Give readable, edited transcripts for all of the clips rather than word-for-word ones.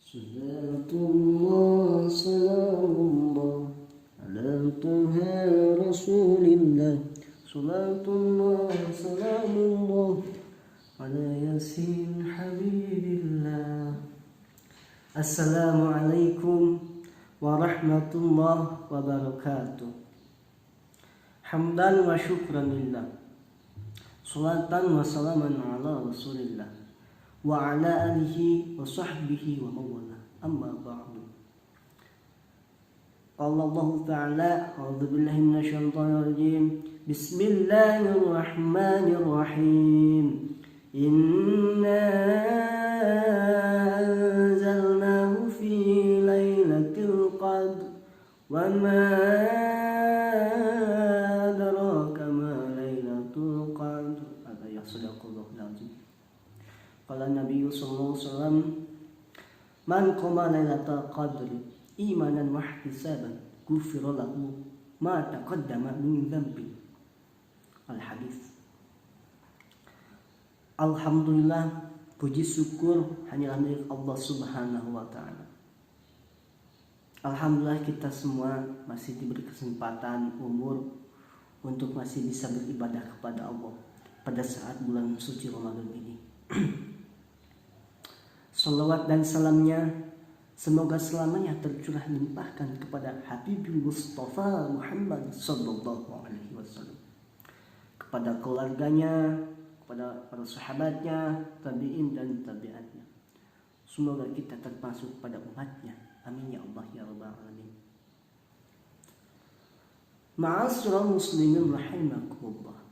Salatullah salamullah ala Tuha Rasulillah. Salatullah salamullah ala Yasin Habibillah. Assalamualaikum warahmatullahi wabarakatuh. Hamdan wa syukran lillah. Salatan wa salaman ala Rasulillah wa ala alihi wa sahbihi wa mawala. Amma ba'du. Qala Allah Ta'ala, a'udzu billahi minasyaitonir rajim. Bismillahirrahmanirrahim. Inna anzalnahu fi lailatul qadr wa ma adraka ma lailatul qadr. Ada ya sadaqallahu alazim. Qala Nabi sallallahu alaihi wasallam, man qama lailatul qadri imanan wa ihtisaban ghufira lahu ma taqaddama min dhanbi. Al hadis. Alhamdulillah, puji syukur hanyalah milik Allah Subhanahu wa taala. Alhamdulillah kita semua masih diberi kesempatan umur untuk masih bisa beribadah kepada Allah pada saat bulan suci Ramadan ini. Salawat dan salamnya semoga selamanya tercurah limpahkan kepada Habibul Mustafa Muhammad sallallahu alaihi wasallam, kepada keluarganya, kepada para sahabatnya, tabi'in dan tabi'atnya. Semoga kita termasuk pada umatnya. Amin ya Allah ya rabbal alamin. Ma'asyiral muslimin rahimakumullah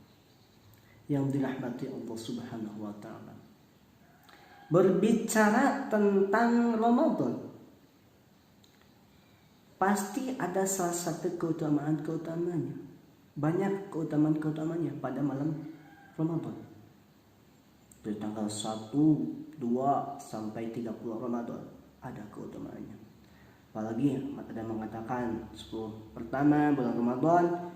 yang dirahmati Allah Subhanahu wa taala. Berbicara tentang Ramadan, pasti ada salah satu keutamaan-keutamanya. Banyak keutamaan-keutamanya pada malam Ramadan. Dari tanggal 1, 2 sampai 30 Ramadan ada keutamaannya. Apalagi ada mengatakan 10 pertama bulan Ramadan,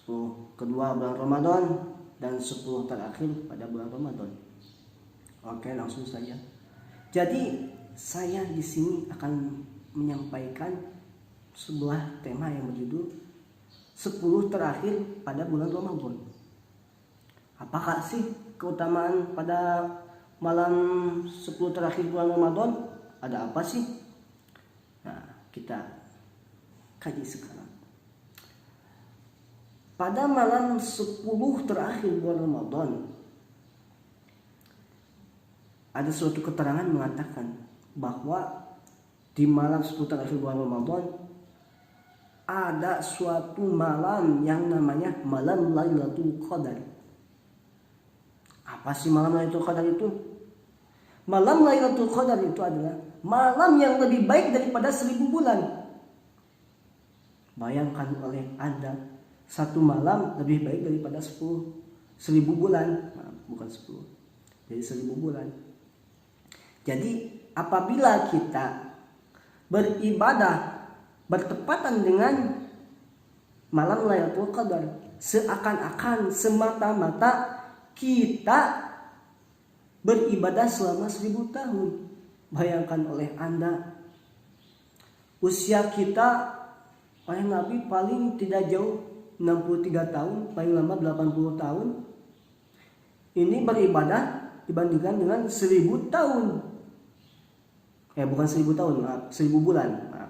10 kedua bulan Ramadan, dan 10 terakhir pada bulan Ramadan. Oke, langsung saja. Jadi saya di sini akan menyampaikan sebuah tema yang berjudul 10 terakhir pada bulan Ramadan. Apakah sih keutamaan pada malam 10 terakhir bulan Ramadan? Ada apa sih? Nah, kita kaji sekarang. Pada malam 10 terakhir bulan Ramadan, ada suatu keterangan mengatakan bahwa di malam 10 terakhir bulan Ramadan ada suatu malam yang namanya malam Lailatul Qadar. Apa sih malam Lailatul Qadar itu? Malam Lailatul Qadar itu adalah malam yang lebih baik daripada 1000 bulan. Bayangkan oleh Anda, satu malam lebih baik daripada 1000 bulan. Nah, bukan 10, jadi 1000 bulan. Jadi apabila kita beribadah bertepatan dengan malam Lailatul Qadar, seakan-akan semata-mata kita beribadah selama 1000 tahun. Bayangkan oleh Anda, usia kita oleh Nabi paling tidak jauh 63 tahun, paling lama 80 tahun. Ini beribadah dibandingkan dengan 1000 tahun. Bukan 1000 tahun, maaf, 1000 bulan. Maaf.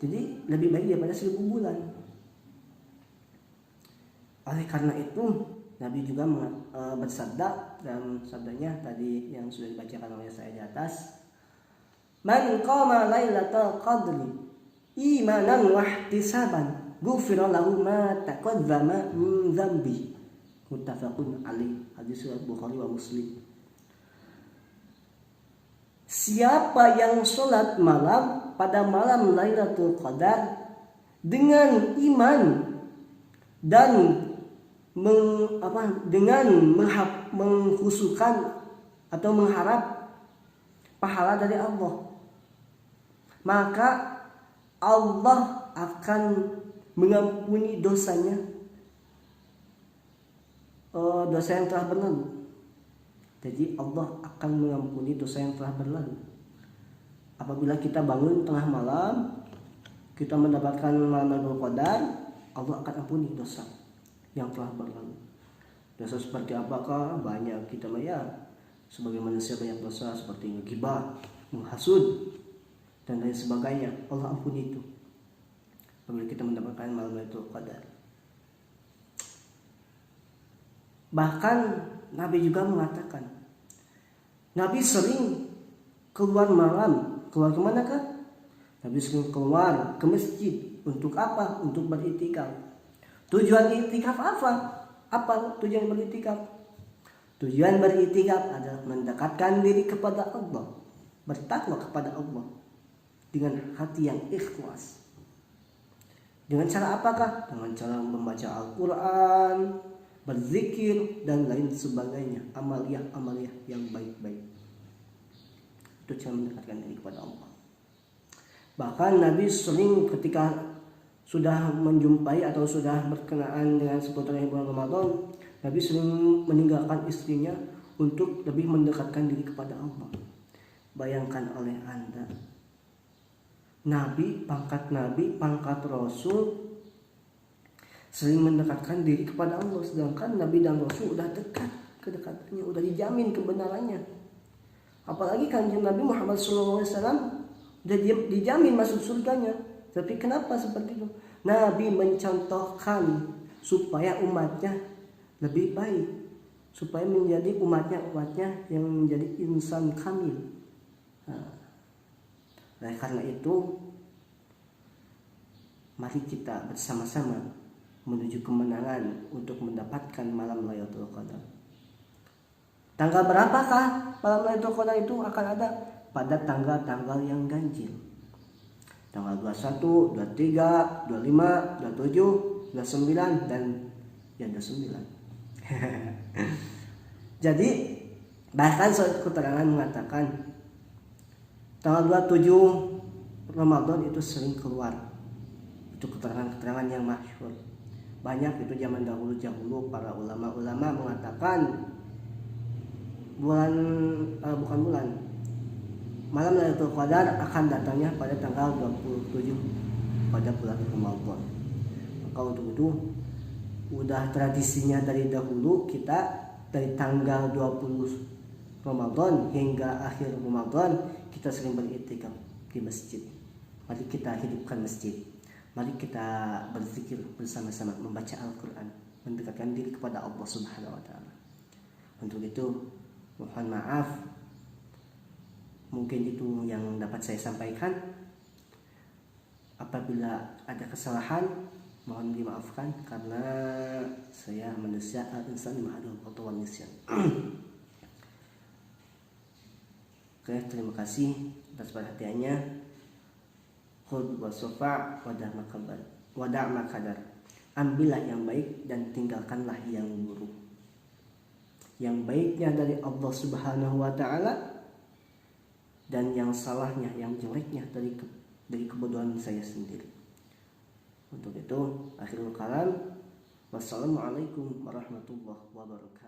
Jadi lebih baik daripada 1000 bulan. Oleh karena itu, Nabi juga bersabda dalam sabdanya tadi yang sudah dibacakan oleh saya di atas, man qama lailatul qadri imanan wa ihtisaban ghufira lahu ma taqaddama min dzambi. Muttafaqun alaih. Hadis riwayat Bukhari wa Muslim. Siapa yang sholat malam pada malam Lailatul Qadar dengan iman dan mengkhusyukkan atau mengharap pahala dari Allah, maka Allah akan mengampuni dosanya, dosa yang telah berlalu. Jadi Allah akan mengampuni dosa yang telah berlalu. apabila kita bangun tengah malam, kita mendapatkan malam Lailatul Qadar, Allah akan ampuni dosa yang telah berlalu. Dosa seperti apakah? Banyak kita ya, sebagai manusia banyak dosa seperti ghibah, menghasud dan lain sebagainya. Allah ampuni itu apabila kita mendapatkan malam Lailatul Qadar. Bahkan Nabi juga mengatakan, Nabi sering keluar malam. Keluar kemana kah? Nabi sering keluar ke masjid. Untuk apa? Untuk beriktikaf. Tujuan iktikaf apa? Apa tujuan beriktikaf? Tujuan beriktikaf adalah mendekatkan diri kepada Allah, bertakwa kepada Allah dengan hati yang ikhlas. Dengan cara apakah? Dengan cara membaca Al-Quran, berzikir dan lain sebagainya, amaliyah yang baik-baik. Itu cara mendekatkan diri kepada Allah. Bahkan Nabi sering ketika sudah menjumpai atau sudah berkenaan dengan seputaran bulan Ramadan, Nabi sering meninggalkan istrinya untuk lebih mendekatkan diri kepada Allah. Bayangkan oleh Anda, Nabi, pangkat Rasul, sering mendekatkan diri kepada Allah, sedangkan Nabi dan Rasul udah dekat, kedekatannya udah dijamin kebenarannya. Apalagi kanjeng Nabi Muhammad SAW udah dijamin masuk surganya. Tapi kenapa seperti itu? Nabi mencontohkan supaya umatnya lebih baik, supaya menjadi umatnya yang menjadi insan kamil. Nah, karena itu mari kita bersama-sama menuju kemenangan untuk mendapatkan malam Lailatul Qadar. Tanggal berapakah malam Lailatul Qadar itu akan ada? Pada tanggal-tanggal yang ganjil. Tanggal 21, 23, 25, 27, 29 dan yang 29. Jadi bahkan suatu keterangan mengatakan tanggal 27 Ramadan itu sering keluar. Itu keterangan-keterangan yang masyhur. Banyak itu zaman dahulu para ulama-ulama mengatakan malam Lailatul Qadar akan datangnya pada tanggal 27 pada bulan Ramadan. Maka untuk itu udah tradisinya dari dahulu, kita dari tanggal 20 Ramadan hingga akhir Ramadan kita sering beriktikaf di masjid. Mari kita hidupkan masjid. Mari kita berzikir bersama-sama, membaca Al-Quran, mendekatkan diri kepada Allah Subhanahu wa Ta'ala. Untuk itu mohon maaf, mungkin itu yang dapat saya sampaikan. Apabila ada kesalahan, mohon dimaafkan karena saya manusia, al-insan ma'adul khata' wan nisyan. Oke, terima kasih atas perhatiannya. Khudh wa safa' wada' makadar. Ambillah yang baik dan tinggalkanlah yang buruk. Yang baiknya dari Allah Subhanahu wa Ta'ala, dan yang salahnya, yang jeleknya dari kebodohan saya sendiri. Untuk itu akhirul kalam, wassalamualaikum warahmatullahi wabarakatuh.